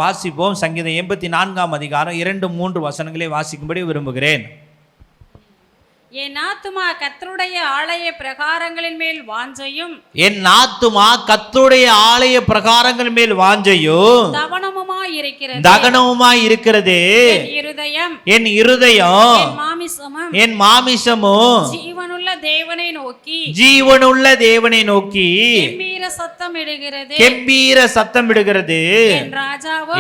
வாசிப்போம். சங்கீதம் 84 அதிகாரம் 2-3 வசனங்களை வாசிக்கும்படி விரும்புகிறேன். என் ஆத்துமா கர்த்தருடைய ஆலய பிரகாரங்களின் மேல் வாஞ்சையும், என் ஆத்துமா கர்த்தருடைய ஆலய பிரகாரங்களின் மேல் வாஞ்சையும் தவனமுமாய் இருக்கிறது. தகனமுமாய் இருக்கிறது. என் இருதயம் என் இருதயம் என் மாமிசமும் ஜீவனுள்ள தேவனை நோக்கி கெம்பீர சத்தமிடுகிறது. சத்தமிடுகிறது.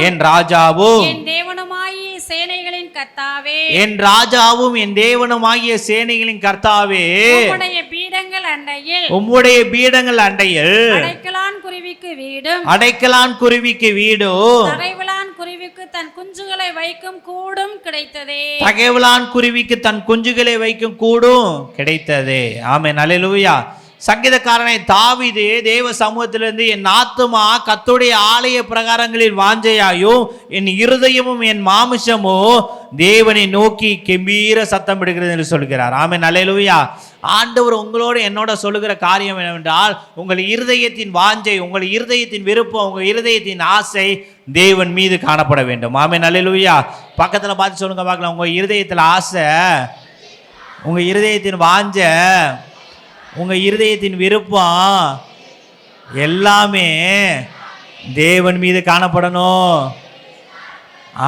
என் ராஜாவும் என் தேவனுமாகிய சேனைகளின் கர்த்தாவே, என் ராஜாவும் என் தேவனுமாகிய சேனைகளின் கர்த்தாவே, உம்முடைய பீடங்கள் அண்டையில் அடைக்கலான் குருவிக்கு வீடும் தகைவலான் குருவிக்கு தன் குஞ்சுகளை வைக்கும் கூடும் கிடைத்ததே. தகைவலான் குருவிக்கு தன் குஞ்சுகளை வைக்கும் கூடும் கிடைத்ததே. ஆமென், அல்லேலூயா. சங்கீதக்காரனை தாவீது தேவ சமூகத்திலிருந்து என் ஆத்துமா கர்த்தருடைய ஆலய பிரகாரங்களில் வாஞ்சையாயும் என் இருதயமும் என் மாமிசமும் தேவனை நோக்கி கெம்பீர சத்தம் விடுகிறது என்று சொல்கிறார். ஆமென், அல்லேலூயா. ஆண்டவர் உங்களோடு என்னோட சொல்லுகிற காரியம் என்னவென்றால், உங்கள் இருதயத்தின் வாஞ்சை, உங்கள் இருதயத்தின் விருப்பம், உங்கள் இருதயத்தின் ஆசை தேவன் மீது காணப்பட வேண்டும். ஆமென், அல்லேலூயா. பக்கத்தில் பார்த்து சொல்லுங்க பார்க்கலாம், உங்கள் இருதயத்தில் ஆசை, உங்கள் இருதயத்தின் வாஞ்சை, உங்கள் இருதயத்தின் விருப்பம் எல்லாமே தேவன் மீது காணப்படணும்.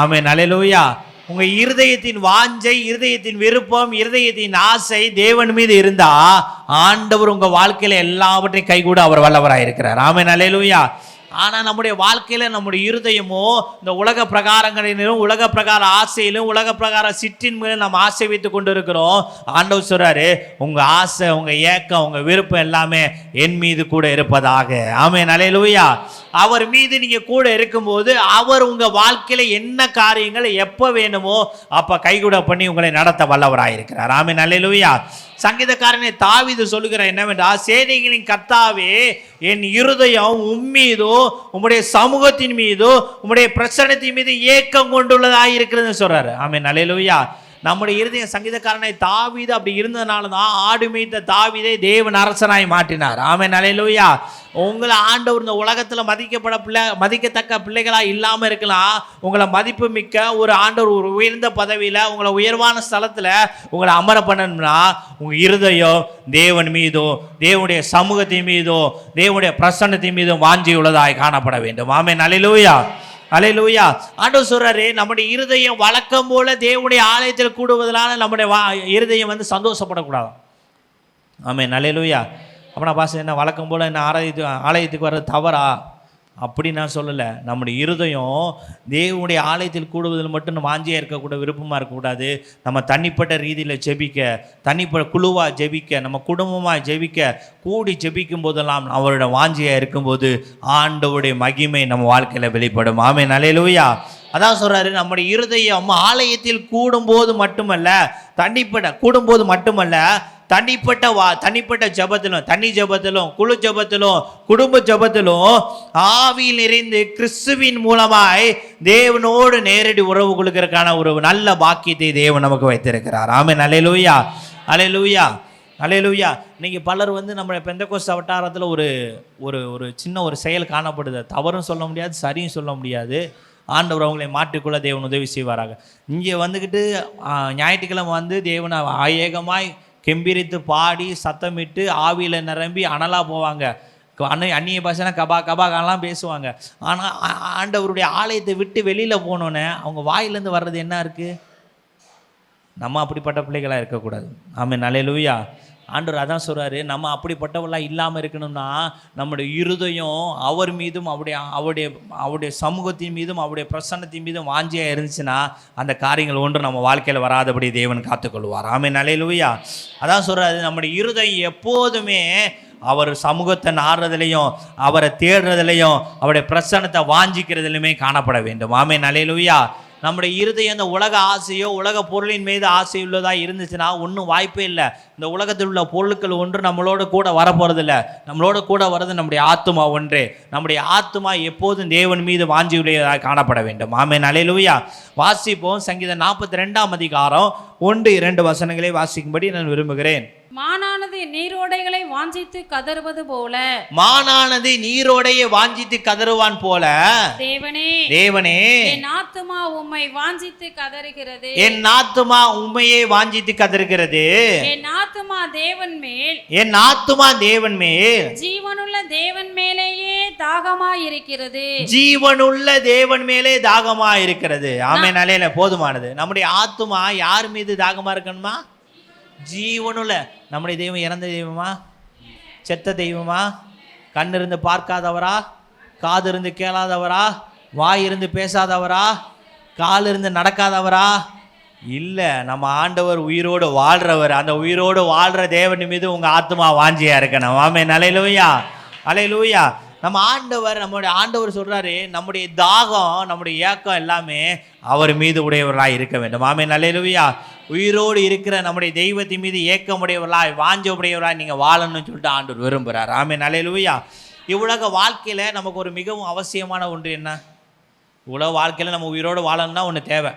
ஆமென், அல்லேலூயா. உங்கள் இருதயத்தின் வாஞ்சை, இருதயத்தின் விருப்பம், இருதயத்தின் ஆசை தேவன் மீது இருந்தா ஆண்டவர் உங்கள் வாழ்க்கையில் எல்லாவற்றையும் கைகூட அவர் வல்லவராக இருக்கிறார். ஆமென், அல்லேலூயா. ஆனால் நம்முடைய வாழ்க்கையில் நம்முடைய இருதயமோ இந்த உலக பிரகாரங்களிலும் உலக பிரகார ஆசையிலும் உலக பிரகார சிற்றின் மேலும் நம்ம ஆசை வைத்து கொண்டு இருக்கிறோம். ஆண்டவர் சொல்றாரு, உங்கள் ஆசை, உங்கள் ஏக்கம், உங்கள் விருப்பம் எல்லாமே என் மீது கூட இருப்பதாக. ஆமென், அல்லேலூயா. அவர் மீது நீங்கள் கூட இருக்கும்போது அவர் உங்கள் வாழ்க்கையில் என்ன காரியங்கள் எப்போ வேணுமோ அப்போ கைகூட பண்ணி உங்களை நடத்த வல்லவராயிருக்கிறார். ஆமென், அல்லேலூயா. சங்கீதக்காரனை தாவீது சொல்லுகிற என்னவென்றால், சேனைகளின் கர்த்தாவே, என் இருதயம் உம்மீதோ உம்முடைய சமூகத்தின் மீதோ உம்முடைய பிரசன்னத்தின் மீது ஏக்கம் கொண்டுள்ளதாக இருக்கிறதுன்னு சொல்றாரு. ஆமென், அல்லேலூயா. நம்முடைய இருதயம் சங்கீதக்காரனை தாவீது அப்படி இருந்ததுனால தான் ஆடு மேய்த்த தாவீதை தேவன் அரசனாய் மாற்றினார். ஆமென், அல்லேலூயா. உங்களை ஆண்டவர் இந்த உலகத்தில் மதிக்கத்தக்க பிள்ளைகளாக இல்லாமல் இருக்கலாம். உங்களை மதிப்பு மிக்க ஒரு ஆண்டவர் ஒரு உயர்ந்த பதவியில் உங்களை உயர்வான ஸ்தலத்தில் உங்களை அமர பண்ணணும்னா உங்கள் இருதயம் தேவன் மீதோ தேவனுடைய சமூகத்தின் மீதோ தேவனுடைய பிரசன்னத்தின் மீதும் வாஞ்சி உள்ளதாய் காணப்பட வேண்டும். ஆமென், அல்லேலூயா. அல்லேலூயா. ஆண்டவர் சொல்றாரு, நம்முடைய இருதயம் வழக்கம் போல தேவனுடைய ஆலயத்தில் கூடுவதனால நம்முடைய இருதயம் சந்தோஷப்படக்கூடாது. ஆமென், அல்லேலூயா. அப்போ நான் பாச என்ன வழக்கம் போல் என்ன ஆலயத்துக்கு வர்றது தவறா? அப்படி நான் சொல்லலை. நம்முடைய இருதயம் தேவனுடைய ஆலயத்தில் கூடுவதில் மட்டும் நம்ம வாஞ்சியாக இருக்கக்கூட விருப்பமாக இருக்கக்கூடாது. நம்ம தனிப்பட்ட ரீதியில் ஜெபிக்க, தனிப்பட்ட குழுவாக ஜெபிக்க, நம்ம குடும்பமாக ஜெபிக்க, கூடி ஜெபிக்கும் போதெல்லாம் அவரோட வாஞ்சியாக இருக்கும்போது ஆண்டவருடைய மகிமை நம்ம வாழ்க்கையில் வெளிப்படும். ஆமென், அல்லேலூயா. அதான் சொல்கிறாரு, நம்முடைய இருதயம் ஆலயத்தில் கூடும்போது மட்டுமல்ல, கூடும்போது மட்டுமல்ல, தனிப்பட்ட ஜபத்திலும், தனி ஜபத்திலும், குழு ஜபத்திலும், குடும்ப ஜபத்திலும் ஆவியில் நிறைந்து கிறிஸ்துவின் மூலமாய் தேவனோடு நேரடி உறவு கொள்கிறதுக்கான ஒரு நல்ல பாக்கியத்தை தேவன் நமக்கு வைத்திருக்கிறார். ஆமென், அல்லேலூயா. அல்லேலூயா, அல்லேலூயா. இன்னைக்கு பலர் நம்ம பெந்தெகோஸ்தே வட்டாரத்தில் ஒரு ஒரு சின்ன ஒரு செயல் காணப்படுது. தவறும் சொல்ல முடியாது, சரியும் சொல்ல முடியாது. ஆண்டவர் அவங்களை மாற்றிக்கொள்ள தேவன் உதவி செய்வாராக. இங்கே வந்துக்கிட்டு ஞாயிற்றுக்கிழமை தேவனை ஏகமாய் கெம்பீரித்து பாடி சத்தமிட்டு ஆவியில் நிரம்பி அனலாக போவாங்க. அந்நிய பாஷைனா கபா கபாலாம் பேசுவாங்க. ஆனால் ஆண்டவருடைய ஆலயத்தை விட்டு வெளியில் போனோன்னே அவங்க வாயிலேருந்து வர்றது என்ன இருக்குது? நம்ம அப்படிப்பட்ட பிள்ளைகளாக இருக்கக்கூடாது. ஆமென், அல்லேலூயா. ஆண்டவர் அதான் சொல்கிறாரு, நம்ம அப்படிப்பட்டவர்களாக இல்லாமல் இருக்கணும்னா நம்முடைய இருதயம் அவர் மீதும் அவருடைய சமூகத்தின் மீதும் அவருடைய பிரசன்னத்தின் மீதும் வாஞ்சியாக இருந்துச்சுன்னா அந்த காரியங்கள் ஒன்று நம்ம வாழ்க்கையில் வராதபடி தேவன் காத்துக்கொள்வார். ஆமென், அல்லேலூயா. அதான் சொல்கிறாரு, நம்முடைய இருதயம் எப்போதுமே அவர் சமூகத்தை நாடுறதுலையும் அவரை தேடுறதுலையும் அவருடைய பிரசன்னத்தை வாஞ்சிக்கிறதுலையுமே காணப்பட வேண்டும். ஆமென், அல்லேலூயா. நம்முடைய இருதயம் இந்த உலக ஆசையோ உலக பொருளின் மீது ஆசை உள்ளதாக இருந்துச்சுன்னா ஒன்றும் வாய்ப்பே இல்லை. இந்த உலகத்தில் உள்ள பொருட்கள் ஒன்று நம்மளோட கூட வரப்போறதில்லை. நம்மளோட கூட வர்றது நம்முடைய ஆத்துமா ஒன்றே. நம்முடைய ஆத்துமா எப்போதும் தேவன் மீது வாஞ்சி உள்ளதாக காணப்பட வேண்டும். ஆமென், அல்லேலூயா. வாசிப்போம். சங்கீதம் 42 அதிகாரம் 1-2 வசனங்களை வாசிக்கும்படி நான் விரும்புகிறேன். மானானது நீரோடைகளை வாஞ்சித்து கதறுவது போல, மானானது நீரோடையை வாஞ்சித்து கதறுவான் போல, தேவனே தேவனே என் ஆத்துமா உம்மை வாஞ்சித்து கதறுகிறது. என் ஆத்துமா உம்மையே வாஞ்சித்து கதறுகிறது. என் ஆத்துமா தேவன் மேல், என் ஆத்துமா தேவன் மேல், ஜீவனுள்ள தேவன் மேலேயே தாகமாய் இருக்கிறது. ஜீவனுள்ள தேவன் மேலே தாகமா இருக்கிறது. ஆமென். அலையில போதுமானது. நம்முடைய ஆத்துமா யார் மீது தாகமா இருக்கணுமா? ஜீவனுள்ள. நம்முடைய தெய்வம் இறந்த தெய்வமா? செத்த தெய்வமா? கண் இருந்து பார்க்காதவரா? காது இருந்து கேளாதவரா? வாய் இருந்து பேசாதவரா? கால் இருந்து நடக்காதவரா? இல்லை, நம்ம ஆண்டவர் உயிரோடு வாழ்றவர். அந்த உயிரோடு வாழ்ற தேவன் மீது உங்க ஆத்மா வாஞ்சியா இருக்கணும். ஆமென். அல்லேலூயா, அல்லேலூயா. நம்ம ஆண்டவர், நம்முடைய ஆண்டவர் சொல்றாரு, நம்முடைய தாகம், நம்முடைய ஏக்கம் எல்லாமே அவர் மீது உடையவர்களாக இருக்க வேண்டும். ஆமென். அல்லேலூயா. உயிரோடு இருக்கிற நம்முடைய தெய்வத்தின் மீது ஏக்கமுடையவர்களாய், வாஞ்ச உடையவர்களாய் நீங்கள் வாழணும்னு சொல்லிட்டு ஆண்டவர் விரும்புகிறார். ஆமென். அல்லேலூயா. இவ்வுலக வாழ்க்கையில் நமக்கு ஒரு மிகவும் அவசியமான ஒன்று என்ன? உலக வாழ்க்கையில் நம்ம உயிரோடு வாழணும்னா ஒன்று தேவை.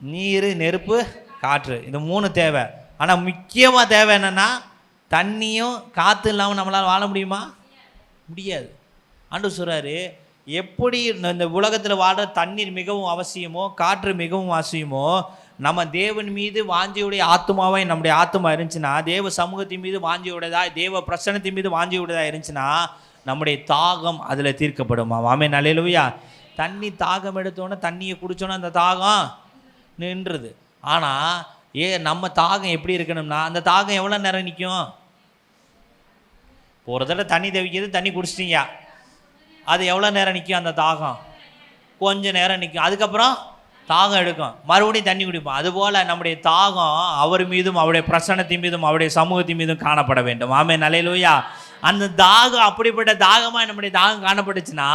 நீர், நெருப்பு, காற்று, இது 3 தேவை. ஆனால் முக்கியமாக தேவை என்னென்னா, தண்ணியும் காற்று இல்லாமல் நம்மளால் வாழ முடியுமா? முடியாது. ஆண்டவர் சொல்கிறாரு, எப்படி இந்த உலகத்தில் வாழ்கிற தண்ணீர் மிகவும் அவசியமோ, காற்று மிகவும் அவசியமோ, நம்ம தேவன் மீது வாஞ்சியுடைய ஆத்மாவை நம்முடைய ஆத்மா இருந்துச்சுன்னா, தேவ சமூகத்தின் மீது வாஞ்சியுடையதா, தேவ பிரசன்னத்தின் மீது வாஞ்சியுடையதாக இருந்துச்சுன்னா, நம்முடைய தாகம் அதில் தீர்க்கப்படுமா? ஆமென். அல்லேலூயா. தண்ணி தாகம் எடுத்தோன்னே, தண்ணியை குடித்தோன்னே அந்த தாகம் நின்றுது. ஆனால் நம்ம தாகம் எப்படி இருக்கணும்னா, அந்த தாகம் எவ்வளோ நேரம் நிற்கும்? ஒரு தடவை தண்ணி தவிக்கிறது, தண்ணி குடிச்சிட்டிங்க, அது எவ்வளோ நேரம் நிற்கும்? அந்த தாகம் கொஞ்சம் நேரம் நிற்கும், அதுக்கப்புறம் தாகம் எடுக்கும், மறுபடியும் தண்ணி குடிப்போம். அதுபோல் நம்முடைய தாகம் அவர் மீதும், அவருடைய பிரசன்னத்தின் மீதும், அவருடைய சமூகத்தின் மீதும் காணப்பட வேண்டும். ஆமென். அல்லேலூயா. அந்த தாகம், அப்படிப்பட்ட தாகமாக நம்முடைய தாகம் காணப்பட்டுச்சுன்னா,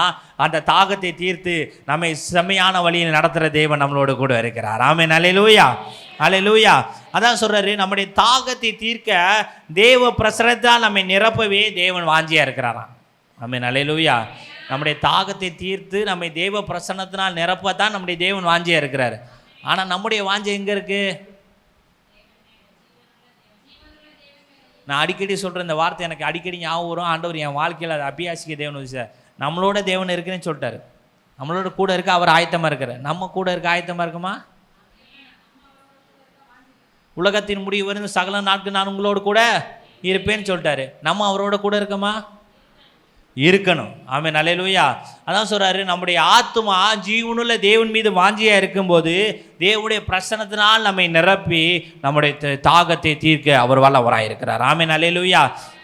அந்த தாகத்தை தீர்த்து நம்மை செம்மையான வழியில் நடத்துகிற தேவன் நம்மளோட கூட இருக்கிறார். ஆமென். அல்லேலூயா, அல்லேலூயா. அதான் சொல்கிறாரு, நம்முடைய தாகத்தை தீர்க்க தேவ பிரசன்னத்தால் நம்மை நிரப்பவே தேவன் வாஞ்சியாக இருக்கிறாராம். ஆமென். அல்லேலூயா. நம்முடைய தாகத்தை தீர்த்து நம்மை தேவ பிரசன்னத்தினால் நிரப்பத்தான் நம்முடைய தேவன் வாஞ்சியாக இருக்கிறார். ஆனால் நம்முடைய வாஞ்சி எங்கே இருக்குது? நான் அடிக்கடி சொல்கிற இந்த வார்த்தை எனக்கு அடிக்கடி ஞாபகம் வரும். ஆண்டவர் என் வாழ்க்கையில் அதை அபியாசிக்க தேவன் சார், நம்மளோட தேவன் இருக்குன்னு சொல்லிட்டாரு. நம்மளோட கூட இருக்க அவர் ஆயத்தமாக இருக்கிறார். நம்ம கூட இருக்க ஆயத்தமாக இருக்குமா? உலகத்தின் முடிவு வரும் சகல நாட்கள் நான் உங்களோட கூட இருப்பேன்னு சொல்லிட்டாரு. நம்ம அவரோட கூட இருக்கமா? இருக்கணும். ஆமென். அல்லேலூயா. அதான் சொல்கிறாரு, நம்முடைய ஆத்துமா ஜீவனுள்ள தேவன் மீது வாஞ்சியாக இருக்கும்போது தேவனுடைய பிரசன்னத்தினால் நம்மை நிரப்பி நம்முடைய தாகத்தை தீர்க்க அவர் வல்லவராக இருக்கிறார். ஆமென். அல்லேலூயா.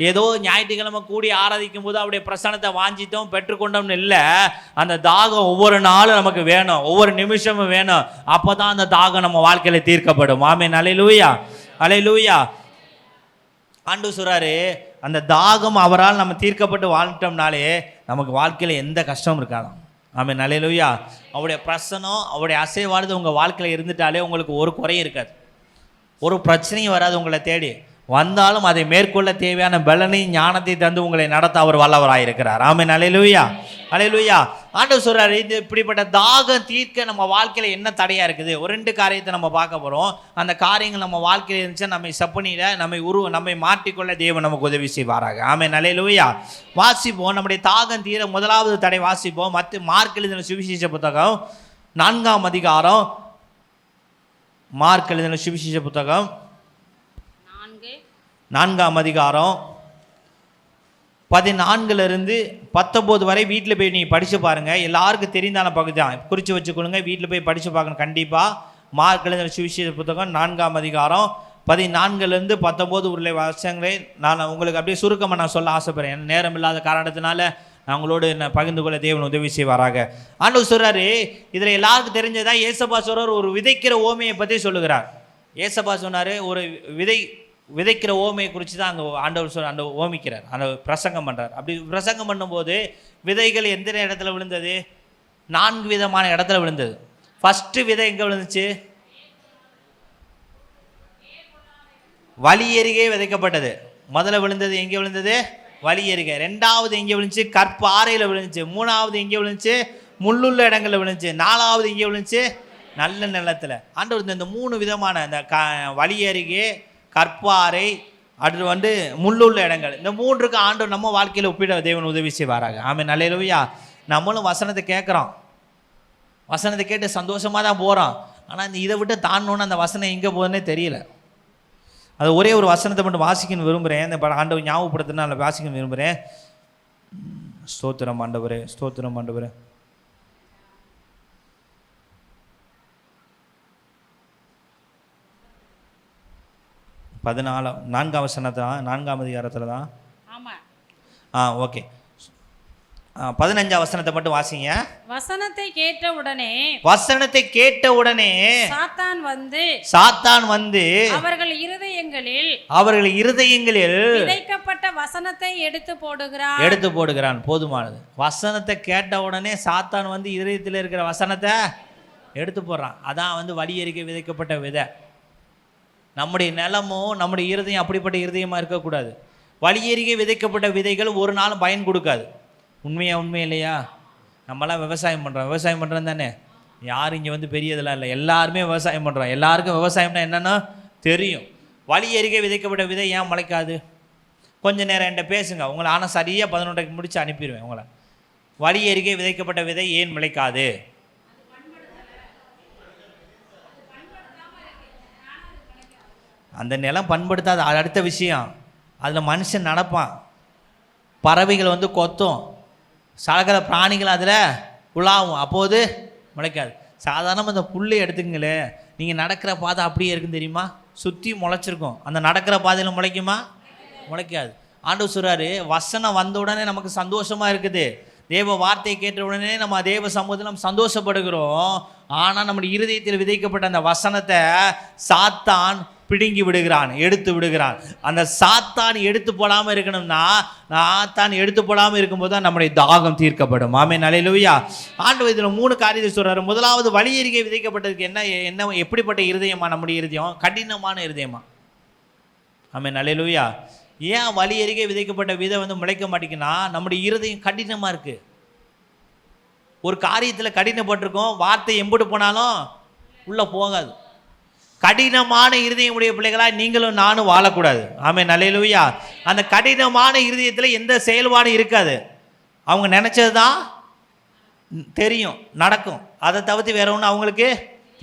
ஏதோ ஞாயிற்றுக்கிழமை கூடி ஆராதிக்கும் போது அவருடைய பிரசன்னத்தை வாஞ்சித்தோம் பெற்றுக்கொண்டோம்னு இல்லை, அந்த தாகம் ஒவ்வொரு நாளும் நமக்கு வேணும், ஒவ்வொரு நிமிஷமும் வேணும். அப்போ தான் அந்த தாகம் நம்ம வாழ்க்கையில் தீர்க்கப்படும். ஆமென். அல்லேலூயா, அல்லேலூயா. ஆண்டவர் சொல்கிறாரு, அந்த தாகம் அவரால் நம்ம தீர்க்கப்பட்டு வாழ்ந்துட்டோம்னாலே நமக்கு வாழ்க்கையில் எந்த கஷ்டமும் இருக்காதாம். ஆமென். அல்லேலூயா. அவருடைய பிரசனம், அவருடைய அசைவானது உங்கள் வாழ்க்கையில் இருந்துட்டாலே உங்களுக்கு ஒரு குறையும் இருக்காது, ஒரு பிரச்சனையும் வராது. உங்களை தேடி வந்தாலும் அதை மேற்கொள்ள தேவையான பலனையும் ஞானத்தை தந்து உங்களை நடத்த அவர் வல்லவராக இருக்கிறார். ஆமென். அல்லேலூயா, அல்லேலூயா. ஆண்டவர் சொல்கிறாரு, இது இப்படிப்பட்ட தாகம் தீர்க்க நம்ம வாழ்க்கையில் என்ன தடையாக இருக்குது? ஒரு 2 காரியத்தை நம்ம பார்க்க போகிறோம். அந்த காரியங்கள் நம்ம வாழ்க்கையில் இருந்துச்சுன்னா நம்மை சப்பனியில் நம்மை மாற்றிக்கொள்ள தேவன் நமக்கு உதவி செய்வாராக. ஆமென். அல்லேலூயா. வாசிப்போம். நம்முடைய தாகம் தீர முதலாவது தடை வாசிப்போம். மார்க் எழுதின சுவிசேஷ புத்தகம் 4ஆம் அதிகாரம். மார்க் எழுதின சுவிசேஷ புத்தகம் 4ஆம் அதிகாரம் 14 19 வரை வீட்டில் போய் நீங்கள் படித்து பாருங்கள். எல்லாருக்கும் தெரிந்தான பகுதி தான், குறித்து வச்சுக்கொள்ளுங்க. வீட்டில் போய் படித்து பார்க்கணும் கண்டிப்பாக. மார்க் எழுதின சுவிசேஷ புத்தகம் 4ஆம் அதிகாரம் 14 19 உள்ள வசனங்களை நான் உங்களுக்கு அப்படியே சுருக்கமாக நான் சொல்ல ஆசைப்படுறேன். நேரம் இல்லாத காரணத்தினால நான் உங்களோடு என்ன பகிர்ந்து கொள்ள தேவன் உதவி செய்வாராக. ஆண்டவர் சொல்கிறாரு, இதில் எல்லாருக்கும் தெரிஞ்சதான் ஏசப்பா சொல்கிறார், ஒரு விதைக்கிற ஓமையை பற்றி சொல்லுகிறார். ஏசப்பா சொன்னார், ஒரு விதைக்கிற ஓமையை குறித்து தான் அந்த ஆண்டவர் அந்த ஓமிக்கிறார், அந்த பிரசங்கம் பண்ணுறார். அப்படி பிரசங்கம் பண்ணும்போது விதைகள் எந்த இடத்துல விழுந்தது? 4 விதமான இடத்துல விழுந்தது. ஃபஸ்ட்டு விதை எங்கே விழுந்துச்சு? வழி அருகே விதைக்கப்பட்டது. முதல்ல விழுந்தது எங்கே விழுந்தது? வழி அருகே. 2வது எங்கே விழுந்துச்சு? கற்பாறையில் விழுந்துச்சு. 3வது எங்கே விழுந்துச்சு? முள்ளுள்ள இடங்களில் விழுந்துச்சு. 4வது எங்கே விழுந்துச்சு? நல்ல நிலத்தில். ஆண்டவர் இந்த 3 விதமான இந்த வழி அருகே, கற்பாறை, அடுத்து முள்ளுள்ள இடங்கள், இந்த 3க்கு ஆண்டவர் நம்ம வாழ்க்கையில் ஒப்பிட தேவன் உதவி செய்வாராக. ஆமென். அல்லேலூயா. நம்மளும் வசனத்தை கேட்குறோம், வசனத்தை கேட்டு சந்தோஷமாக தான் போகிறோம். ஆனால் இதை விட்டு தாண்டோன்னு அந்த வசனம் எங்கே போகுதுன்னே தெரியல. அது ஒரே ஒரு வசனத்தை மட்டும் வாசிக்கணும்னு விரும்புகிறேன். இந்த ஆண்டவர் ஞாபகப்படுத்தினா அதில் வாசிக்கணும்னு விரும்புகிறேன். ஸ்தோத்திரம் ஆண்டவரே, ஸ்தோத்திரம் ஆண்டவரே. 4ஆம் வசனத்தான், 4ஆம் அதிகாரத்தில் தான். ஓகே. 15ஆம் வசனத்தை மட்டும் வாசிங்க. வசனத்தை கேட்ட உடனே சாத்தான் வந்து அவர்கள் இருதயங்களில் விதைக்கப்பட்ட வசனத்தை எடுத்து போடுகிறான். போதுமானது. வசனத்தை கேட்ட உடனே சாத்தான் வந்து இருதயத்தில் இருக்கிற வசனத்தை எடுத்து போடுறான். அதான் வழி அறிக்கை விதைக்கப்பட்ட விதை. நம்முடைய நிலமும் நம்முடைய இருதயம் அப்படிப்பட்ட இருதயமாக இருக்கக்கூடாது. வழி அறிக்கை விதைக்கப்பட்ட விதைகள் ஒரு நாளும் பயன் கொடுக்காது. உண்மை இல்லையா? நம்மளாம் விவசாயம் பண்ணுறோம் தானே. யாரும் இங்கே பெரியதெல்லாம் இல்லை, எல்லாருமே விவசாயம் பண்ணுறோம். எல்லாருக்கும் விவசாயம்னா என்னென்னா தெரியும். வழி அறிக்கை விதைக்கப்பட்ட விதை ஏன் முளைக்காது? கொஞ்சம் நேரம் என்கிட்ட பேசுங்க, உங்களை ஆனால் சரியாக 11க்கு முடித்து அனுப்பிடுவேன் உங்களை. வழி அறிக்கை விதைக்கப்பட்ட விதை ஏன் முளைக்காது? அந்த நிலம் பண்படுத்தாது, அடுத்த விஷயம். அதில் மனுஷன் நடப்பான், பறவைகள் கொத்தும், சகல பிராணிகள் அதில் உலாவும், அப்போது முளைக்காது. சாதாரணமாக இந்த புல்லை எடுத்துங்களே, நீங்கள் நடக்கிற பாதை அப்படியே இருக்குன்னு தெரியுமா? சுற்றி முளைச்சிருக்கும். அந்த நடக்கிற பாதையில் முளைக்குமா? முளைக்காது. ஆண்டவர் சொல்கிறாரு, வசனம் வந்த உடனே நமக்கு சந்தோஷமாக இருக்குது. தேவ வார்த்தையை கேட்ட உடனே நம்ம தேவ சமூகத்தில் நம்ம சந்தோஷப்படுகிறோம். ஆனால் நம்முடைய இருதயத்தில் விதைக்கப்பட்ட அந்த வசனத்தை சாத்தான் பிடுங்கி விடுகிறான், எடுத்து விடுகிறான். அந்த சாத்தான் எடுத்து போடாமல் இருக்கணும்னா, சாத்தான் எடுத்து போடாமல் இருக்கும்போது தான் நம்முடைய தாகம் தீர்க்கப்படும். ஆமென். அல்லேலூயா. ஆண்டவர் இதில் 3 காரியத்தை சொல்கிறாரு. முதலாவது, வழி அறிக்கை விதைக்கப்பட்டதுக்கு என்ன எப்படிப்பட்ட இருதயமா நம்முடைய இருதயம்? கடினமான இருதயமா? ஆமென். அல்லேலூயா. ஏன் வழி அறிக்கை விதைக்கப்பட்ட விதை முளைக்க மாட்டேங்குன்னா, நம்முடைய இருதயம் கடினமாக இருக்குது. ஒரு காரியத்தில் கடினப்பட்டிருக்கோம், வார்த்தை எம்புட்டு போனாலும் உள்ளே போகாது. கடினமான இருதயமுடைய பிள்ளைகளாக நீங்களும் நானும் வாழக்கூடாது. ஆமென். அல்லேலூயா. அந்த கடினமான இருதயத்தில் எந்த செயல்பாடும் இருக்காது. அவங்க நினச்சது தான் தெரியும், நடக்கும். அதை தவிர்த்து வேற ஒன்று அவங்களுக்கு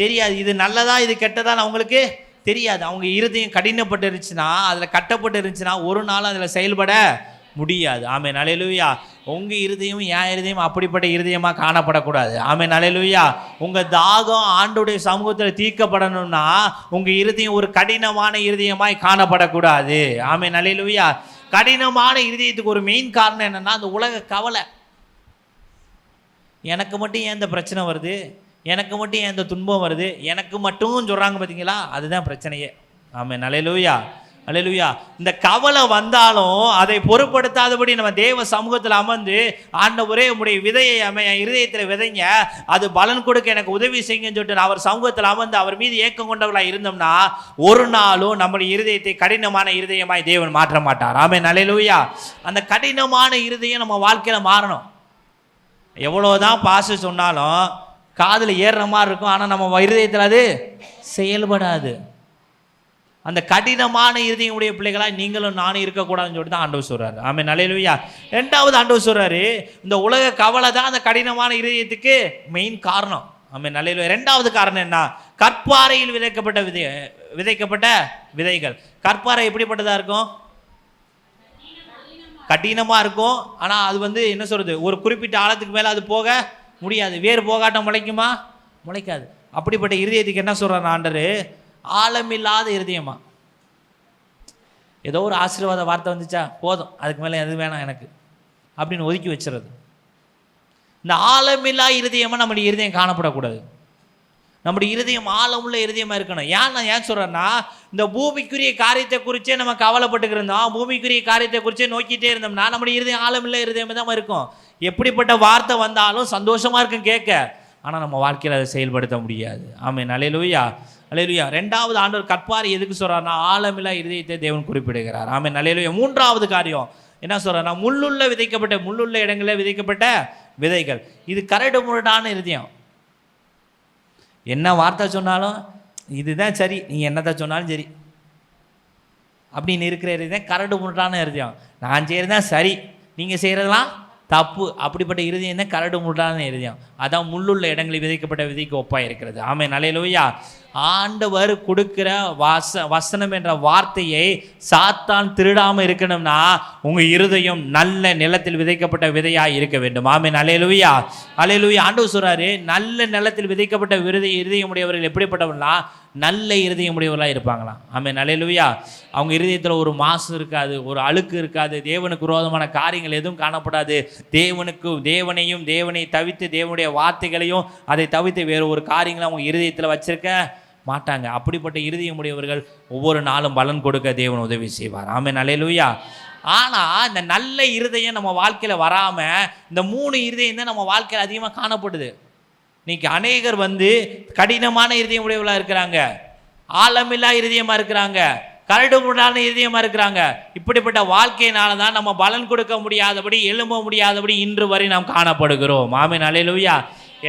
தெரியாது. இது நல்லதா இது கெட்டதான்னு அவங்களுக்கு தெரியாது. அவங்க இருதயம் கடினப்பட்டு இருந்துச்சுன்னா, அதில் கட்டப்பட்டு இருந்துச்சுன்னா ஒரு நாள் அதில் செயல்பட முடியாது. ஆமென். அல்லேலூயா. உங்கள் இருதயம் என் இருதயம் அப்படிப்பட்ட இருதயமாக காணப்படக்கூடாது. ஆமென். அல்லேலூயா. உங்கள் தாகம் ஆண்டோடைய சமூகத்தில் தீர்க்கப்படணும்னா உங்கள் இருதயம் ஒரு கடினமான இருதயமாய் காணப்படக்கூடாது. ஆமென். அல்லேலூயா. கடினமான இருதயத்துக்கு ஒரு மெயின் காரணம் என்னென்னா, அந்த உலக கவலை. எனக்கு மட்டும் ஏன் இந்த பிரச்சனை வருது, எனக்கு மட்டும் ஏன் இந்த துன்பம் வருது, எனக்கு மட்டும் சொல்கிறாங்க பார்த்தீங்களா, அதுதான் பிரச்சனையே. ஆமென். அல்லேலூயா. அல்லேலூயா. இந்த கவலை வந்தாலும் அதை பொருட்படுத்தாதபடி நம்ம தேவ சமூகத்தில் அமர்ந்து, ஆண்டவரே உம்முடைய விதையை இருதயத்தில் விதைங்க, அது பலன் கொடுக்க எனக்கு உதவி செய்யுங்கன்னு சொல்லிட்டு அவர் சமூகத்தில் அமர்ந்து அவர் மீது ஏக்கம் கொண்டவர்களாக இருந்தோம்னா ஒரு நாளும் நம்முடைய இருதயத்தை கடினமான இருதயமாய் தேவன் மாற்ற மாட்டார். ஆமென். அல்லேலூயா. அந்த கடினமான இருதயம் நம்ம வாழ்க்கையில் மாறணும். எவ்வளோதான் பாச சொன்னாலும் காதில் ஏறுற மாதிரி இருக்கும், ஆனால் நம்ம இருதயத்தில் அது செயல்படாது. அந்த கடினமான இருதயமுடைய பிள்ளைகளாக நீங்களும் நானும் இருக்கக்கூடாதுன்னு சொல்லிட்டு தான் ஆண்டவர் சொல்கிறாரு. ஆமென். அல்லேலூயா. 2வது ஆண்டவர் சொல்கிறாரு, இந்த உலக கவலை தான் அந்த கடினமான இருதயத்துக்கு மெயின் காரணம். ஆமென். அல்லேலூயா. 2வது காரணம் என்ன? கற்பாறையில் விதைக்கப்பட்ட விதைகள். கற்பாறை எப்படிப்பட்டதாக இருக்கும்? கடினமாக இருக்கும். ஆனால் அது என்ன சொல்கிறது, ஒரு குறிப்பிட்ட ஆழத்துக்கு மேலே அது போக முடியாது. வேறு போகாட்டம் முளைக்குமா? முளைக்காது. அப்படிப்பட்ட இருதயத்துக்கு என்ன சொல்கிறார் ஆண்டவர்? ஆழமில்லாத இருதயமா. ஏதோ ஒரு ஆசீர்வாத வார்த்தை வந்துச்சா போதும், அதுக்கு மேலே எது வேணாம் எனக்கு அப்படின்னு ஒதுக்கி வச்சுறது. இந்த ஆழமில்லா இருதயமாக நம்முடைய இருதயம் காணப்படக்கூடாது. நம்முடைய இருதயம் ஆழமுள்ள இருதயமாக இருக்கணும். நான் ஏன் சொல்கிறேன்னா, இந்த பூமிக்குரிய காரியத்தை குறித்தே நம்ம கவலைப்பட்டுக்கு இருந்தோம், பூமிக்குரிய காரியத்தை குறித்தே நோக்கிட்டே இருந்தோம்னா நம்முடைய இருதயம் ஆழமில்ல இருதயமாக தான் இருக்கும். எப்படிப்பட்ட வார்த்தை வந்தாலும் சந்தோஷமாக இருக்கும் கேட்க, ஆனால் நம்ம வாழ்க்கையில் அதை செயல்படுத்த முடியாது. ஆமென். அல்லேலூயா. அல்லேலூயா. 2வது ஆண்டவர் கற்பாறை எதுக்கு சொல்கிறார்னா, ஆழமில்லா இருதயத்தை தேவன் குறிப்பிடுகிறார். ஆமென். அல்லேலூயா. 3வது காரியம் என்ன சொல்கிறார்னா, முள்ளுள்ள இடங்களில் விதைக்கப்பட்ட விதைகள். இது கரடு முரடான இருதயம். என்ன வார்த்தை சொன்னாலும் இதுதான் சரி, நீங்கள் என்னத்தை சொன்னாலும் சரி அப்படின்னு இருக்கிற இருதயம் கரடு முரட்டான இருதயம். நான் செய்கிறது தான் சரி, நீங்கள் செய்கிறதெல்லாம் தப்பு, அப்படிப்பட்ட இருதயம் தான் கரடு முரட்டான இருதயம். அதான் முள்ளுள்ள இடங்களில் விதைக்கப்பட்ட விதைக்கு ஒப்பாக இருக்கிறது. ஆமென், அல்லேலூயா. ஆண்டவர் கொடுக்கிற வசனம் என்ற வார்த்தையை சாத்தான் திருடாமல் இருக்கணும்னா உங்கள் இருதயம் நல்ல நிலத்தில் விதைக்கப்பட்ட விதையாக இருக்க வேண்டும். ஆமென், அல்லேலூயா, அல்லேலூயா. ஆண்டவர் சொல்கிறாரு, நல்ல நிலத்தில் விதைக்கப்பட்ட இருதயமுடையவர்கள் எப்படிப்பட்டவர்களா? நல்ல இருதயமுடையவர்களாக இருப்பாங்களாம். ஆமென், அல்லேலூயா. அவங்க இருதயத்தில் ஒரு மாசு இருக்காது, ஒரு அழுக்கு இருக்காது, தேவனுக்கு விரோதமான காரியங்கள் எதுவும் காணப்படாது. தேவனையும் தேவனை தவிர்த்து தேவனுடைய வார்த்தைகளையும் அதை தவிர்த்து வேறு ஒரு காரியங்களை அவங்க இருதயத்தில் வச்சிருக்க மாட்டாங்க. அப்படிப்பட்ட இருதயமுடையவர்கள் ஒவ்வொரு நாளும் பலன் கொடுக்க தேவன் உதவி செய்வார். ஆமென், அல்லேலூயா. ஆனால் இந்த நல்ல இருதயம் நம்ம வாழ்க்கையில் வராமல் இந்த 3 இருதயம் தான் நம்ம வாழ்க்கையில் அதிகமாக காணப்படுது. இன்னைக்கு அநேகர் கடினமான இருதயம் உடையவர்களாக இருக்கிறாங்க, ஆழமில்லா இருதயமாக இருக்கிறாங்க, கரடு முரடான இருதயமாக இருக்கிறாங்க. இப்படிப்பட்ட வாழ்க்கையினால தான் நம்ம பலன் கொடுக்க முடியாதபடி, எழும்ப முடியாதபடி இன்று வரை நாம் காணப்படுகிறோம். ஆமென், அல்லேலூயா.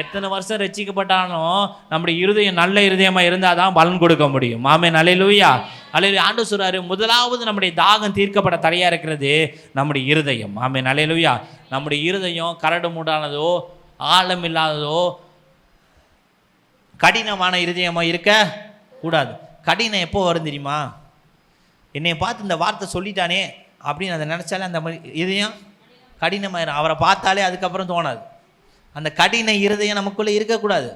எத்தனை வருஷம் ரட்சிக்கப்பட்டாலும் நம்முடைய இருதயம் நல்ல இருதயமாக இருந்தால் தான் பலன் கொடுக்க முடியும். ஆமென், அல்லேலூயா, அல்லேலூயா. ஆண்டவர் சொல்றாரு, முதலாவது நம்முடைய தாகம் தீர்க்கப்பட தடையாக இருக்கிறது நம்முடைய இருதயம். ஆமென், அல்லேலூயா. நம்முடைய இருதயம் கரடு முரடானதோ ஆழம் இல்லாததோ கடினமான இருதயமாக இருக்க கூடாது. கடினம் எப்போ வரும் தெரியுமா? என்னை பார்த்து இந்த வார்த்தை சொல்லிட்டானே அப்படின்னு அதை நினச்சாலே அந்த மாதிரி இதயம் கடினமாயிரும். அவரை பார்த்தாலே அதுக்கப்புறம் தோணாது. அந்த கடின இருதயம் நமக்குள்ளே இருக்கக்கூடாது.